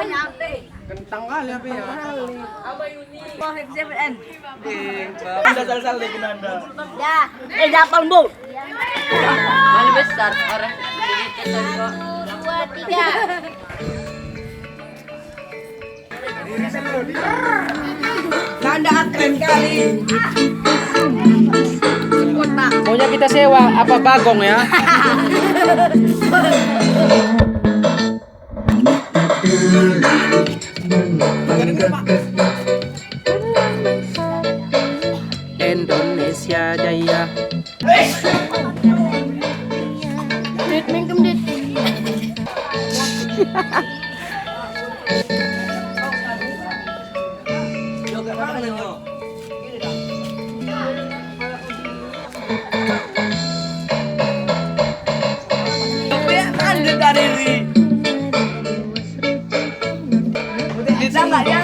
Kentang kali apa ya? Sal-sal deh Kinanda. Ya, dapal bu. Mana besar orang jadi cetan kok. 2, 3. Nanda keren kali. Maunya kita sewa apa bagong ya? Indonesia Jaya. Dit mingkem dit. Bisa nggak ya?